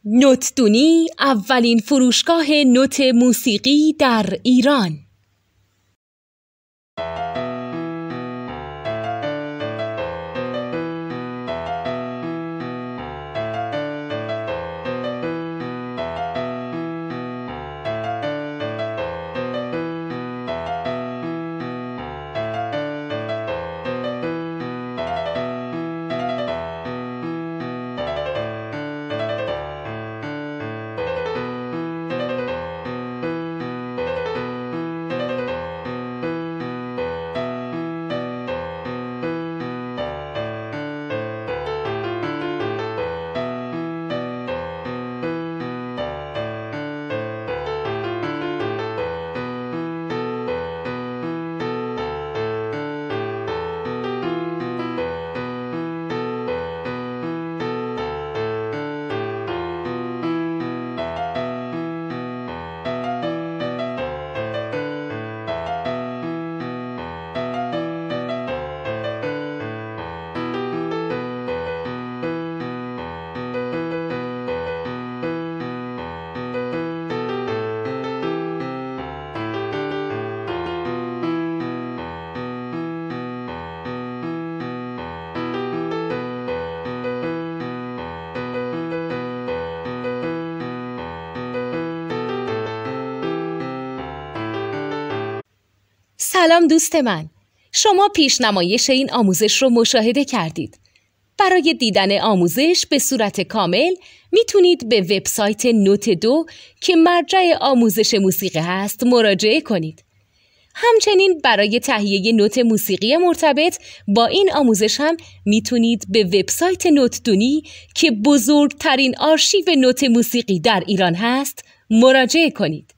نوتدونی اولین فروشگاه نوت موسیقی در ایران. سلام دوست من، شما پیشنمایش این آموزش رو مشاهده کردید. برای دیدن آموزش به صورت کامل میتونید به وبسایت نوت 2 که مرجع آموزش موسیقی هست مراجعه کنید. همچنین برای تهیه نوت موسیقی مرتبط با این آموزش هم میتونید به وبسایت نوتدونی که بزرگترین آرشیو نوت موسیقی در ایران هست مراجعه کنید.